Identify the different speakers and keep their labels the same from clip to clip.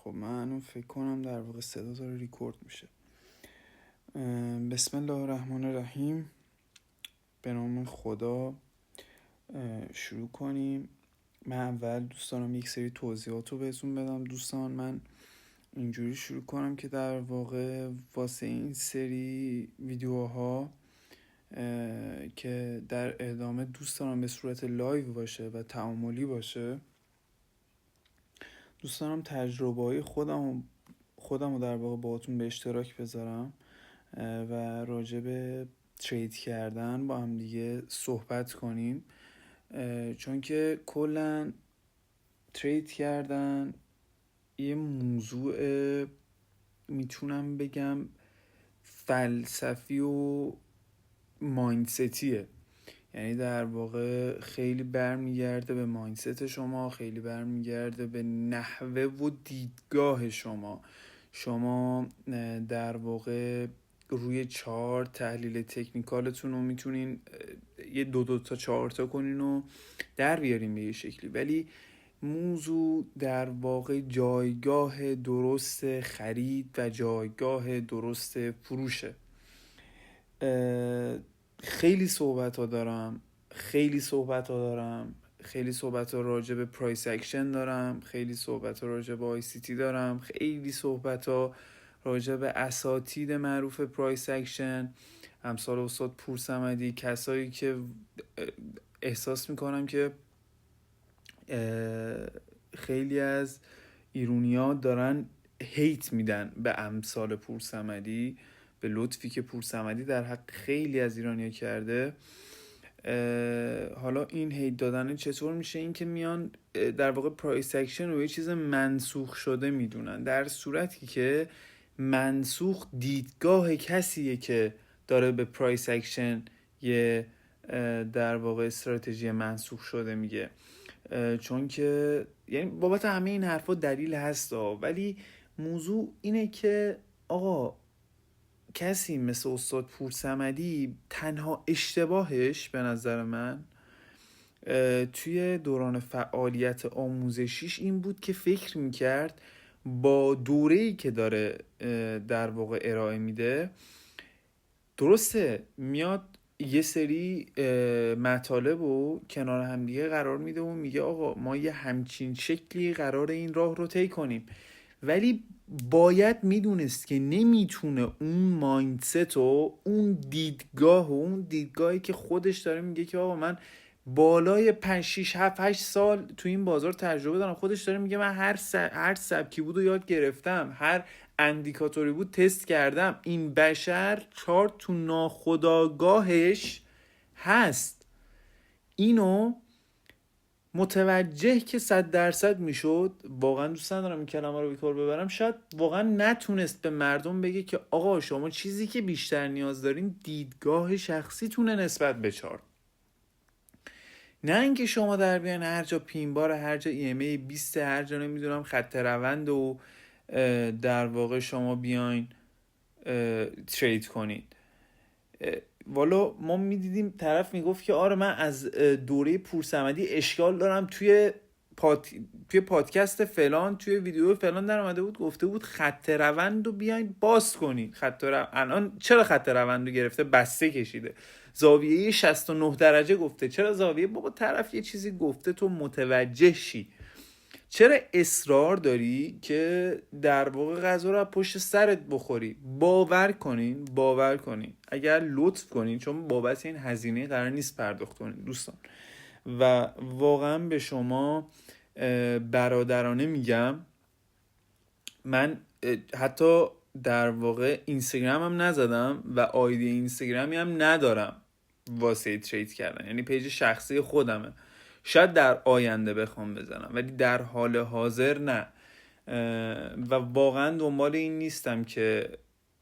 Speaker 1: خب من فکر کنم در واقع صدا داره ریکورد میشه. بسم الله الرحمن الرحیم. به نام خدا شروع کنیم. من اول دوست دارم یک سری توضیحات رو بهتون بدم. دوستان من اینجوری شروع کنم که در واقع واسه این سری ویدیوها که در ادامه دوست دارم به صورت لایو باشه و تعاملی باشه، دوست دارم تجربه‌های خودم رو در واقع باهاتون به اشتراک بذارم و راجع به ترید کردن با هم دیگه صحبت کنیم، چون که کلا ترید کردن یه موضوع میتونم بگم فلسفی و مایندستیه. یعنی در واقع خیلی برمیگرده به مایندست شما، خیلی برمیگرده به نحوه و دیدگاه شما در واقع روی چارت تحلیل تکنیکالتون رو میتونین یه دو تا 4 تا کنین و در بیارین به یه شکلی، ولی موضوع در واقع جایگاه درست خرید و جایگاه درست فروشه. خیلی صحبت ها دارم، خیلی صحبت ها راجع به پرایس اکشن دارم، خیلی صحبت ها راجع به آی سی تی دارم، خیلی صحبت ها راجع به اساتید معروف پرایس اکشن، امثال استاد پورصمدی، کسایی که احساس میکنم که خیلی از ایرونیا دارن هیت میدن به امثال پورصمدی، به لطفی که پورصمدی در حق خیلی از ایرانیا کرده. حالا این هیت دادن چطور میشه؟ این که میان در واقع پرایس اکشن رو یه چیز منسوخ شده میدونن، در صورتی که منسوخ دیدگاه کسیه که داره به پرایس اکشن یه در واقع استراتژی منسوخ شده میگه. چون که یعنی بابت همه این حرفا دلیل هست ولی موضوع اینه که آقا کسی مثل استاد پورصمدی تنها اشتباهش به نظر من توی دوران فعالیت آموزشیش این بود که فکر میکرد با دوره‌ای که داره در واقع ارائه میده، درسته میاد یه سری مطالب رو کنار همدیگه قرار میده و میگه آقا ما یه همچین شکلی قرار این راه رو طی کنیم، ولی باید میدونست که نمیتونه اون مایندست و اون دیدگاهی که خودش داره میگه که آقا من بالای 5 6 7 8 سال تو این بازار تجربه دارم، خودش داره میگه من هر سبکی بود و یاد گرفتم، هر اندیکاتوری بود تست کردم. این بشر چارت تو ناخودآگاهش هست. اینو متوجه که 100% میشد، واقعا دوست ندارم این کلمه رو بیکار ببرم، شاید واقعا نتونست به مردم بگه که آقا شما چیزی که بیشتر نیاز دارین دیدگاه شخصیتونه نسبت به چارت، نه اینکه شما در بیان هر جا پینبار، هر جا EMA 20، هر جا نمیدونم خط روند و در واقع شما بیاین ترید کنید. والا ما میدیدیم طرف میگفت که آره من از دوره پورصمدی اشکال دارم، توی پادکست فلان، توی ویدیو فلان در اومده بود گفته بود خط روند رو بیاین باز کنید. الان چرا خط روند رو گرفته بسته کشیده، زاویه 69 درجه گفته، چرا زاویه؟ بابا طرف یه چیزی گفته تو متوجه شی، چرا اصرار داری که در واقع غذا رو پشت سرت بخوری؟ باور کنین اگر لطف کنین، چون بابت این هزینه قرار نیست پرداخت کنین دوستان، و واقعا به شما برادرانه میگم، من حتی در واقع اینستاگرام هم نزدم و آیدی اینستاگرامی هم ندارم واسه ترید کردن، یعنی پیج شخصی خودمه، شاید در آینده بخوام بزنم ولی در حال حاضر نه. و واقعا دنبال این نیستم که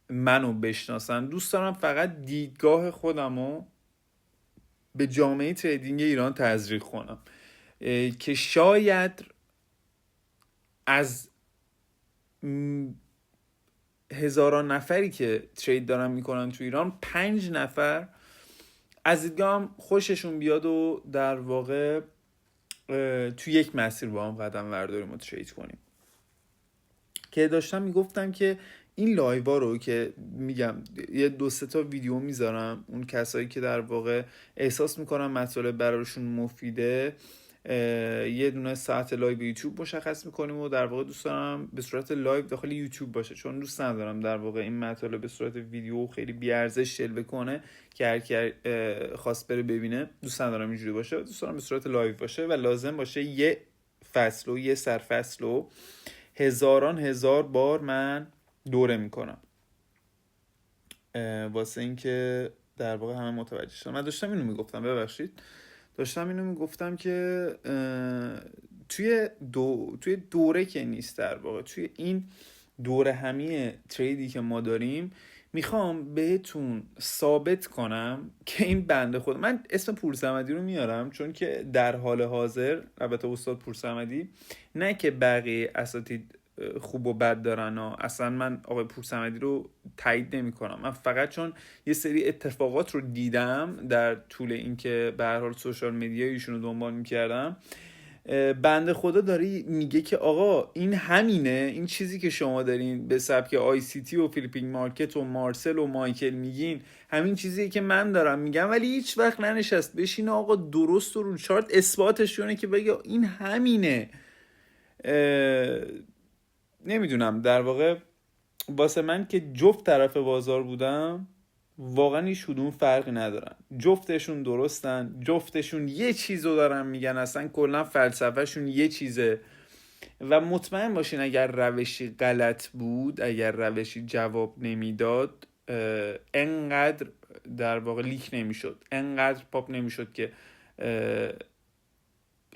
Speaker 1: منو بشناسن، دوست دارم فقط دیدگاه خودمو به جامعه تریدینگ ایران تزریق کنم که شاید از هزاران نفری که ترید دارن میکنن تو ایران 5 نفر از دیدگاهم خوششون بیاد و در واقع تو یک مسیر با هم قدم برداریم و ترید کنیم. که داشتم میگفتم که این لایوا رو که میگم یه 2-3 تا ویدیو میذارم، اون کسایی که در واقع احساس میکنم مطالب براشون مفیده یه دونه ساعت لایو یوتیوب مشخص میکنیم و در واقع دوست دارم به صورت لایو داخل یوتیوب باشه، چون دوست ندارم در واقع این مطالب به صورت ویدیو خیلی بی ارزش جلوه کنه که هر کی خواست بره ببینه. دوست ندارم اینجوری باشه، دوست دارم به صورت لایو باشه و لازم باشه یه فصل و یه سرفصل و هزاران هزار بار من دوره میکنم واسه اینکه در واقع همه متوجه شدن. من داشتم اینو میگفتم، ببخشید، داشتم اینو میگفتم که توی دوره که نیست، در واقع توی این دوره همی تریدی که ما داریم میخوام بهتون ثابت کنم که این بنده خود، من اسم پورصمدی رو میارم چون که در حال حاضر، البته استاد پورصمدی، نه که بقیه اساتید خوب و بد دارن ها، اصلا من آقای پورصمدی رو تایید نمی کنم، من فقط چون یه سری اتفاقات رو دیدم در طول اینکه به هر حال سوشال مدیا ایشون رو دنبال میکردم، بنده خدا داره میگه که آقا این همینه، این چیزی که شما دارین به سبک آی سی تی و فلیپینگ مارکت و مارسل و مایکل میگین همین چیزیه که من دارم میگم، ولی هیچ وقت ننشست بشینه آقا درست و رو چارت اثباتشونه که بگه این همینه. نمیدونم، در واقع واسه من که جفت طرف بازار بودم واقعا هیچ کدوم فرقی ندارن، جفتشون درستن، جفتشون یه چیزو دارن میگن، اصلا کلا فلسفهشون یه چیزه و مطمئن باشین اگر روشی غلط بود، اگر روشی جواب نمیداد، انقدر در واقع لیک نمیشد، انقدر پاپ نمیشد که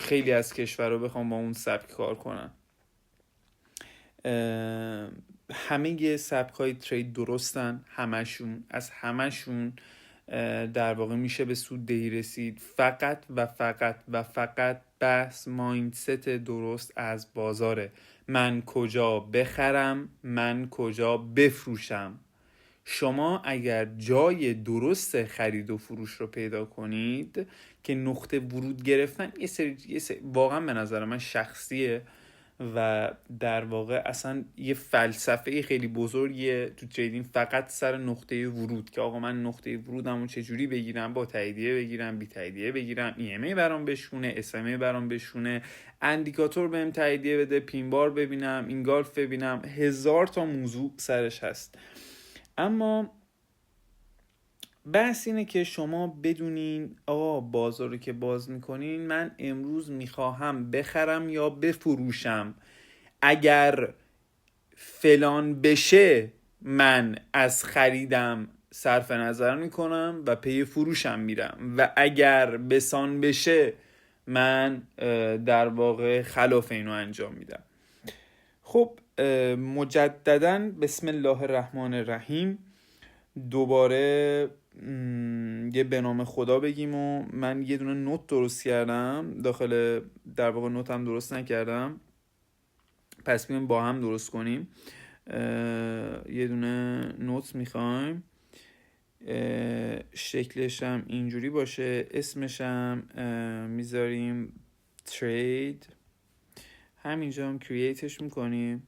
Speaker 1: خیلی از کشورها بخوام با اون سبک کار کنن. همه سبک‌های ترید درستن، همشون، از همشون در واقع میشه به سوددهی رسید، فقط و فقط و فقط بحث مایندست درست از بازاره. من کجا بخرم، من کجا بفروشم. شما اگر جای درست خرید و فروش رو پیدا کنید که نقطه ورود گرفتن یه سری واقعا به نظر من شخصیه و در واقع اصلا یه فلسفه خیلی بزرگیه تو تریدینگ، فقط سر نقطه ورود که آقا من نقطه ورودمو چجوری بگیرم، با تاییدیه بگیرم، بی تاییدیه بگیرم، EMA برام بشونه، SMA برام بشونه، اندیکاتور بهم تاییدیه بده، پین بار ببینم، اینگالف ببینم، هزار تا موضوع سرش هست. اما بحث اینه که شما بدونین آقا بازار رو که باز میکنین من امروز میخواهم بخرم یا بفروشم، اگر فلان بشه من از خریدم صرف نظر میکنم و پی فروشم میرم و اگر بسان بشه من در واقع خلاف اینو انجام میدم. خب مجدداً بسم الله الرحمن الرحیم، دوباره یه به نام خدا بگیم و من یه دونه نوت درست کردم داخل، در واقع نوتم درست نکردم، پس بیایم با هم درست کنیم. یه دونه نوت میخوایم، شکلش هم اینجوری باشه، اسمش هم میذاریم ترید، همینجا هم کرییتش میکنیم.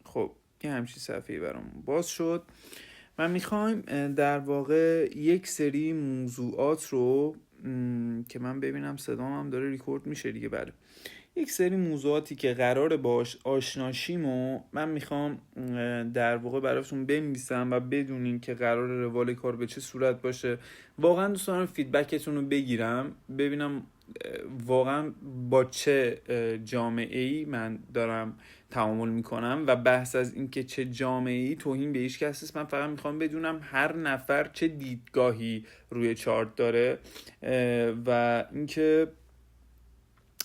Speaker 1: خب یه همچین صفحه‌ای برام باز شد. من میخوایم در واقع یک سری موضوعات رو که من ببینم صدام هم داره ریکورد میشه دیگه، بله، یک سری موضوعاتی که قراره باش آشناشیم و من میخوام در واقع براتون بنویسم و بدونین که قرار روال کار به چه صورت باشه. واقعا دوست دارم فیدبکتون رو بگیرم، ببینم واقعا با چه جامعه‌ای من دارم تعامل میکنم و بحث از این که چه جامعه‌ای توهین به هیچ کس نیست، من فقط میخوام بدونم هر نفر چه دیدگاهی روی چارت داره و اینکه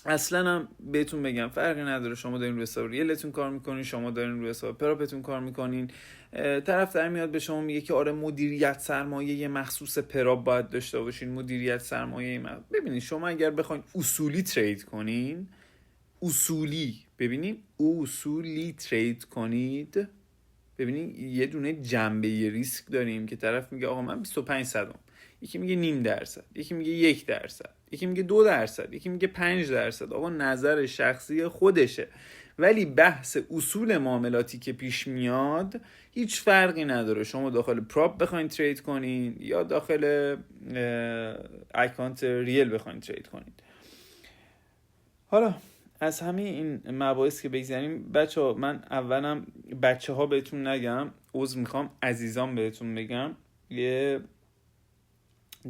Speaker 1: اصلا هم بهتون بگم فرقی نداره شما دارین روی حساب ریلتون کار میکنین، شما دارین روی حساب پراپتون کار میکنین، طرف در میاد به شما میگه که آره مدیریت سرمایه مخصوص پراپ باید داشته باشین، مدیریت سرمایه ببینید شما اگر بخواین اصولی ترید کنین، اصولی ترید کنید، ببینید یه دونه جنبه ریسک داریم که طرف میگه آقا من 25 صدم، یکی میگه 0.5%، یکی میگه 1%، یکی میگه 2%، یکی میگه 5%. آقا نظر شخصی خودشه ولی بحث اصول معاملاتی که پیش میاد هیچ فرقی نداره شما داخل پراپ بخواین ترید کنین یا داخل اکانت ریل بخواین ترید کنین. حالا از همه این مباحث که بگذاریم بچه‌ها، من اولم بچه‌ها بهتون نگم، عذر میخوام، عزیزان بهتون بگم، یه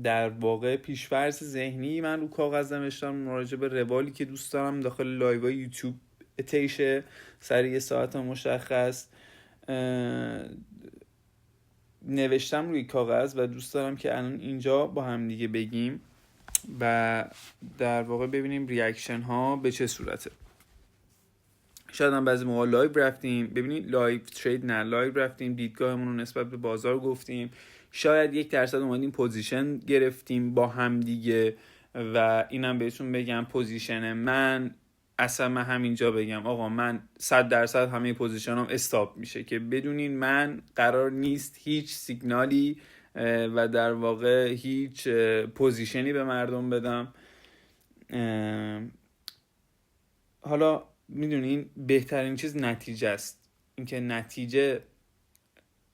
Speaker 1: در واقع پیش‌فرض ذهنی من رو کاغذ نوشتم راجع به روالی که دوست دارم داخل لایو یوتیوب تیشه سر یه ساعت مشخص نوشتم روی کاغذ و دوست دارم که الان اینجا با هم دیگه بگیم و در واقع ببینیم ریاکشن ها به چه صورته. شاید هم بعضی موقع لایو رفتیم، ببینید لایو ترید نه، لایو رفتیم دیدگاهمون رو نسبت به بازار گفتیم، شاید 1% اومدیم پوزیشن گرفتیم با هم دیگه و اینم بهتون بگم پوزیشن من اصلا من همینجا بگم آقا من 100% همه پوزیشنام استاپ میشه که بدونین من قرار نیست هیچ سیگنالی و در واقع هیچ پوزیشنی به مردم بدم. حالا میدونین بهترین چیز نتیجه است، اینکه نتیجه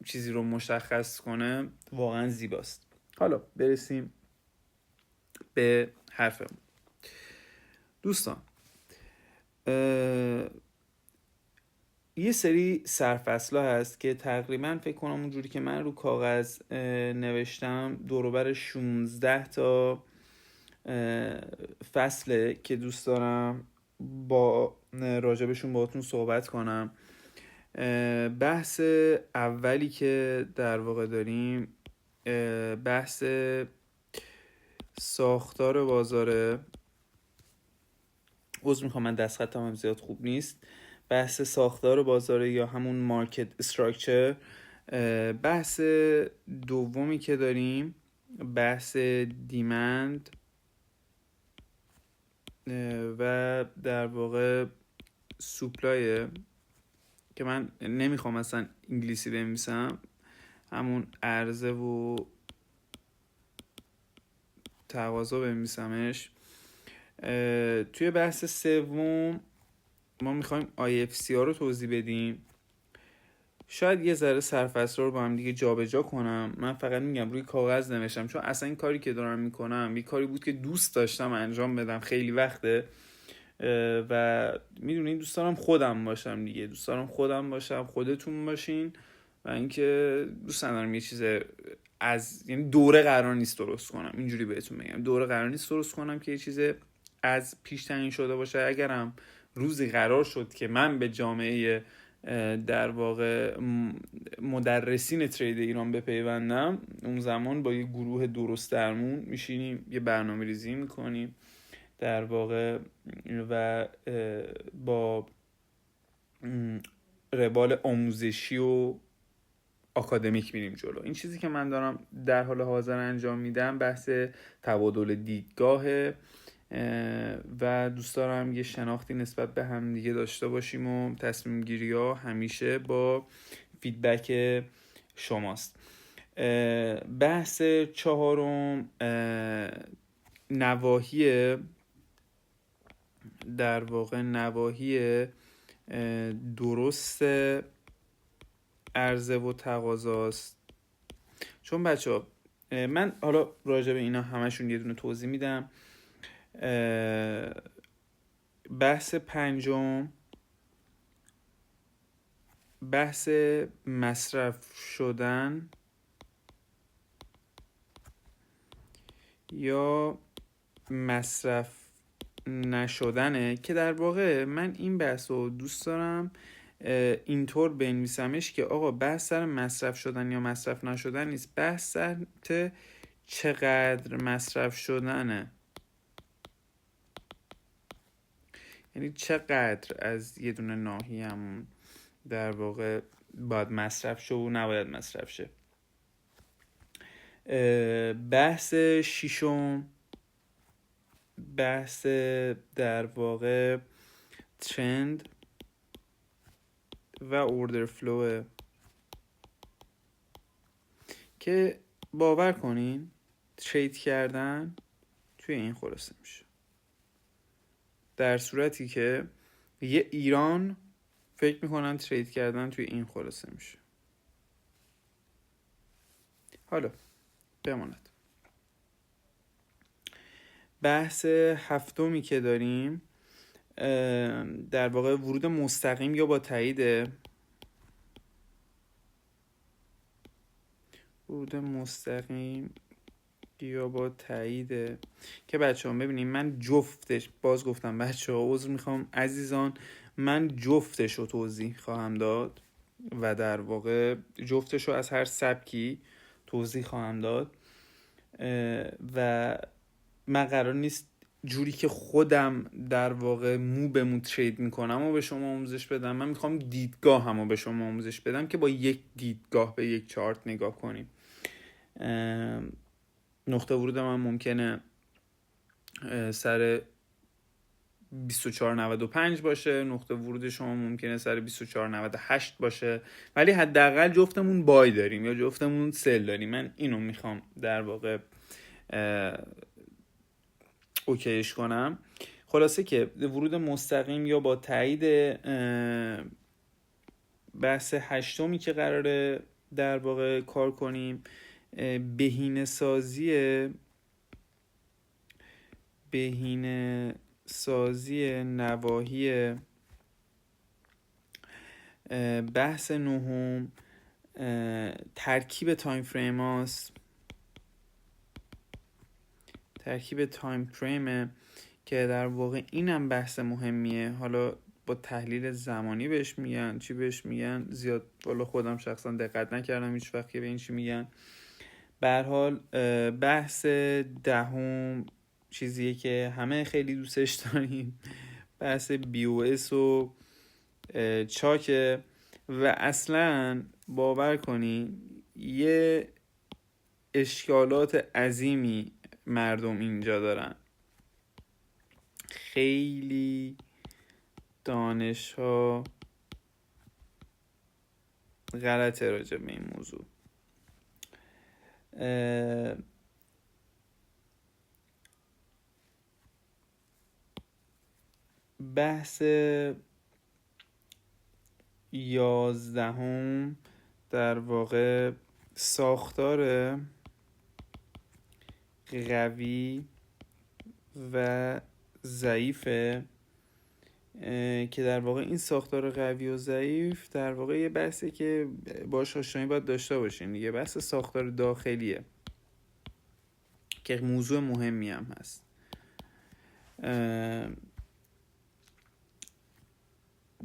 Speaker 1: چیزی رو مشخص کنه واقعا زیباست. حالا برسیم به حرفمون. دوستان یه سری سرفصل‌ها هست که تقریبا فکر کنم اونجوری که من رو کاغذ نوشتم دوروبر 16 تا فصله که دوست دارم با راجبشون باهاتون صحبت کنم. بحث اولی که در واقع داریم بحث ساختار بازاره. عذر میخوام من دستخطم هم زیاد خوب نیست. بحث ساختار بازاره یا همون مارکت استراکچر. بحث دومی که داریم بحث دیمند و در واقع سوپلای که من نمیخوام اصلا انگلیسی بنویسم، همون عرضه و تقاضا بنویسمش. توی بحث سوم ما میخوایم IFC ها رو توضیح بدیم. شاید یه ذره سرفصل رو با هم دیگه جابجا کنم، من فقط میگم روی کاغذ نوشتم چون اصلا این کاری که دارم میکنم یه کاری بود که دوست داشتم انجام بدم خیلی وقته و میدونین دوست دارم خودم باشم دیگه، دوست دارم خودم باشم، خودتون باشین و اینکه دوست ندارم یه چیز یعنی دوره قرار نیست درست کنم، اینجوری بهتون بگم دوره قرار نیست درست کنم که یه چیز از پیش تعیین شده باشه. اگرم روزی قرار شد که من به جامعه در واقع مدرسین ترید ایران بپیوندم، اون زمان با یه گروه درست درمون میشینیم یه برنامه ریزی میکنیم در واقع و با روال آموزشی و آکادمیک میریم جلو. این چیزی که من دارم در حال حاضر انجام میدم بحث تبادل دیدگاهه و دوست دارم یه شناختی نسبت به هم دیگه داشته باشیم و تصمیم گیری ها همیشه با فیدبک شماست. بحث چهارم نواحی در واقع نواحی درست عرضه و تقاضاست. چون بچه‌ها من حالا راجع به اینا همشون یه دونه توضیح میدم. بحث پنجم بحث مصرف شدن یا مصرف نشدنه که در واقع من این بحث رو دوست دارم اینطور بنویسمش که آقا بحث سر مصرف شدن یا مصرف نشدن نیست، بحث سر چقدر مصرف شدنه، یعنی چقدر از یه دونه ناحیه‌مون در واقع باید مصرف شه و نباید مصرف شه. بحث ششم بحث در واقع ترند و اوردر فلوه که باور کنین ترید کردن توی این خلاصه میشه، در صورتی که یه ایران فکر میکنن ترید کردن توی این خلاصه میشه. حالا بماند. بحث هفتمی که داریم در واقع ورود مستقیم یا با تاییده. ورود مستقیم یا با تاییده که بچه ها ببینیم من جفتش، باز گفتم بچه ها عذر میخوام عزیزان، من جفتش رو توضیح خواهم داد و در واقع جفتش رو از هر سبکی توضیح خواهم داد و من قرار نیست جوری که خودم در واقع مو به مو ترید میکنم و به شما آموزش بدم. من میخوام دیدگاه همو به شما آموزش بدم که با یک دیدگاه به یک چارت نگاه کنیم. نقطه ورود من ممکنه سر 24.95 باشه، نقطه ورود شما ممکنه سر 24.98 باشه، ولی حداقل جفتمون بای داریم یا جفتمون سل داریم. من اینو میخوام در واقع اوکیش کنم. خلاصه که ورود مستقیم یا با تایید بحث هشتمی که قراره در واقع کار کنیم بهینه سازی نواحی بحث نهم ترکیب تایم فریم هاست. ترکیب تایم فریم که در واقع اینم بحث مهمیه. حالا با تحلیل زمانی بهش میگن، چی بهش میگن زیاد والا خودم شخصا دقت نکردم هیچ وقت که به این چی میگن. به هر حال بحث دهم چیزیه که همه خیلی دوستش داریم، بحث BOS و چاکه و اصلا باور کنی یه اشکالات عظیمی مردم اینجا دارن. خیلی دانش ها غلطه راجع به این موضوع. بحث 11 در واقع ساختار قوی و ضعیفه که در واقع این ساختار قوی و ضعیف در واقع یه بحثی که باهاش آشنایی باید داشته باشین دیگه. بحث ساختار داخلیه که موضوع مهمی هم هست.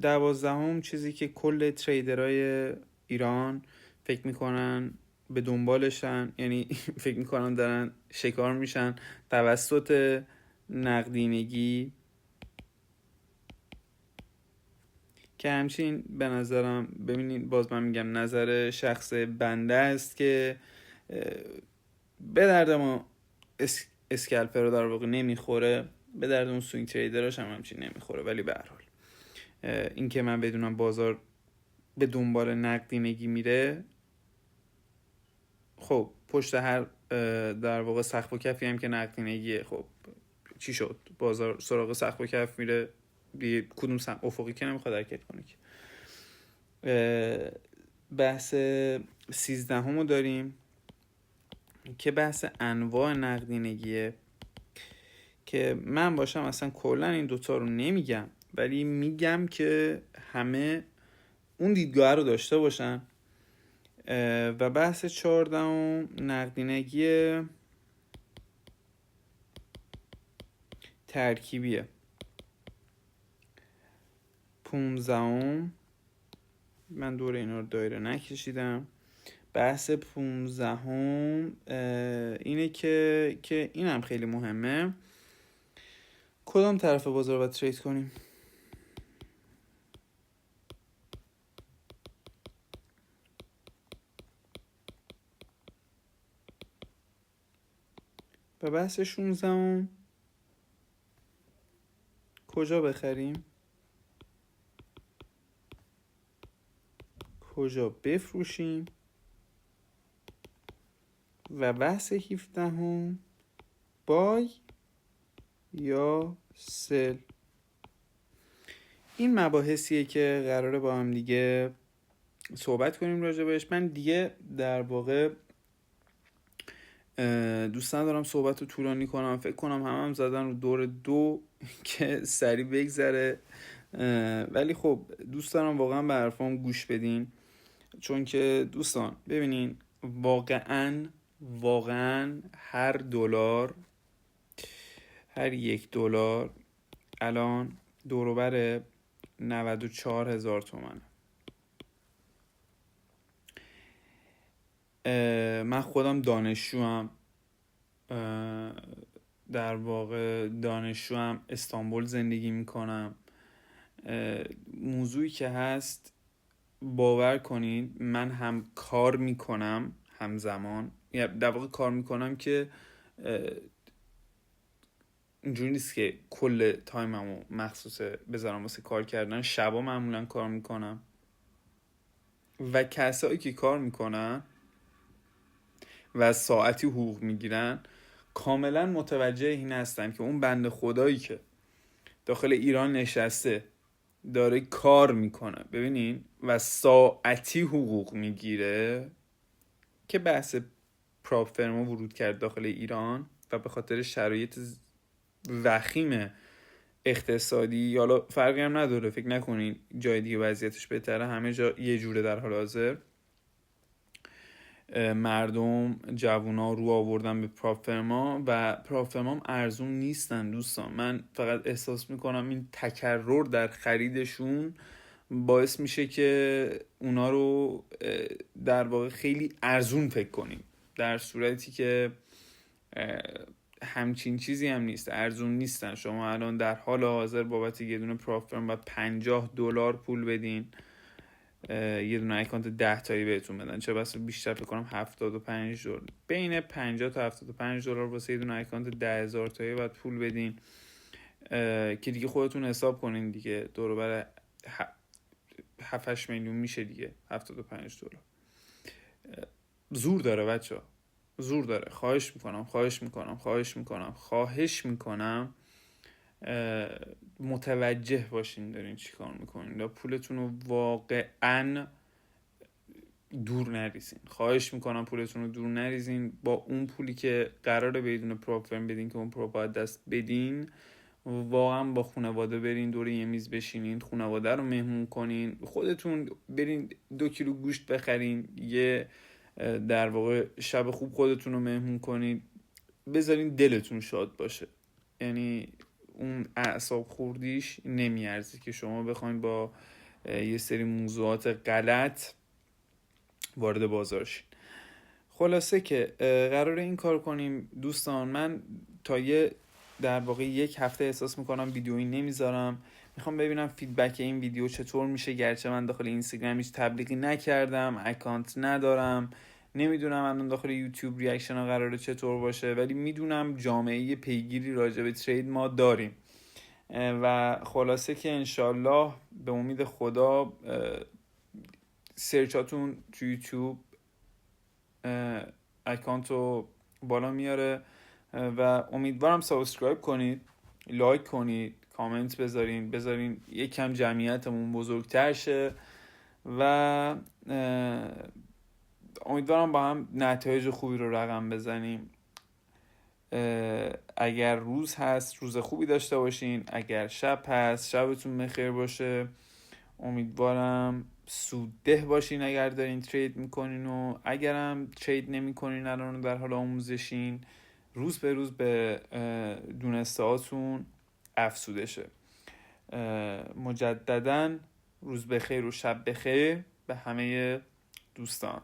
Speaker 1: 12 چیزی که کل تریدرهای ایران فکر میکنن به دنبالشن، یعنی فکر میکنن دارن شکار میشن توسط نقدینگی، که همچین به نظرم ببینید باز من میگم نظر شخص بنده است که به درد ما اسکلپر رو در واقع نمیخوره، به درد اون سوینگ تریدراش هم همچین نمیخوره. ولی به هر حال این که من بدونم بازار به دنبال نقدینگی میره، خب پشت هر در واقع سقف و کفی هم که نقدینگیه، خب چی شد؟ بازار سراغ سقف و کف میره، کدوم افقی که نمیخواد حرکت کنه که. بحث 13 رو داریم که بحث انواع نقدینگیه که من باشم اصلا کلا این دوتا رو نمیگم، ولی میگم که همه اون دیدگاه رو داشته باشن. و بحث 14 نقدینگی ترکیبیه. 15 من دور اینا رو دایره نکشیدم. بحث 15 اینه که این هم خیلی مهمه، کدام طرف بازار رو باید ترید کنیم. و بحث 16 کجا بخریم، کجا بفروشیم. و بحث 17 بای یا سل. این مباحثیه که قراره با هم دیگه صحبت کنیم راجبش. من دیگه در واقع دوست ندارم صحبت رو طولانی کنم، فکر کنم هم زدن رو دور 2 که سریع بگذره، ولی خب دوست دارم واقعا به حرفام گوش بدین، چون که دوستان ببینین واقعا هر دلار، هر $1 الان دوروبر 94,000 تومنه. من خودم دانشجوام، در واقع دانشجوام، استانبول زندگی میکنم. موضوعی که هست، باور کنید من هم کار میکنم همزمان، یعنی در واقع کار میکنم که اینجوری نیست که کل تایممو مخصوص بذارم واسه کار کردن. شبا معمولا کار میکنم و کسایی که کار میکنن و ساعتی حقوق میگیرن کاملا متوجه این هستن که اون بنده خدایی که داخل ایران نشسته داره کار میکنه، ببینین، و ساعتی حقوق میگیره، که بحث پراپ فرما ورود کرد داخل ایران و به خاطر شرایط وخیم اقتصادی، حالا فرقی هم نداره، فکر نکنین جای دیگه وضعیتش بهتره، همه جا یه جوره در حال حاضر، مردم جوونا رو آوردن به پراپ فرما و پراپ فرما هم ارزون نیستن دوستان. من فقط احساس میکنم این تکرر در خریدشون باعث میشه که اونا رو در واقع خیلی ارزون فکر کنیم، در صورتی که همچین چیزی هم نیست، ارزون نیستن. شما الان در حال حاضر بابت یه دونه پراپ فرم باید $50 پول بدین، یه دونه اکانت 10 تایی بهتون بدن، چه بسا بیشتر، فکر کنم $75، بین $50 تا $75 واسه یه دونه اکانت 10,000 تایی باید پول بدین، که دیگه خودتون حساب کنین دیگه، دور و بر 7-8 میلیون میشه دیگه $75. زور داره بچه ها، زور داره. خواهش میکنم متوجه باشین دارین چی کار میکنین، پولتون رو واقعا دور نریزین. خواهش میکنم پولتون رو دور نریزین. با اون پولی که قراره بدون پراپ فرم بدین، که اون پراپ باید دست بدین، واقعا با خانواده برین دور یه میز بشینین، خانواده رو مهمون کنین، خودتون برین 2 کیلو گوشت بخرین، یه در واقع شب خوب خودتون رو مهمون کنین، بذارین دلتون شاد باشه. یعنی اون اعصاب خوردیش نمیارزه که شما بخواین با یه سری موضوعات غلط وارد بازار شین. خلاصه که قراره این کار کنیم دوستان. من تا در واقع 1 هفته احساس میکنم ویدیویی نمیذارم، میخوام ببینم فیدبک این ویدیو چطور میشه، گرچه من داخل اینستاگرام هیچ تبلیغی نکردم، اکانت ندارم، نمیدونم الان داخل یوتیوب ریاکشن ها قراره چطور باشه، ولی میدونم جامعه پیگیری راجع به ترید ما داریم و خلاصه که انشالله به امید خدا سرچاتون تو یوتیوب اکانت رو بالا میاره و امیدوارم سابسکرایب کنید، لایک کنید، کامنت بذارین یکم جمعیتمون بزرگتر شه و امیدوارم با هم نتایج خوبی رو رقم بزنیم. اگر روز هست روز خوبی داشته باشین، اگر شب هست شبتون بخیر باشه. امیدوارم سودده باشین اگر دارین ترید میکنین، و اگرم ترید نمیکنین الان در حال آموزشین، روز به روز به دونسته هاتون افزوده شه. مجدداً روز بخیر و شب بخیر به همه دوستان.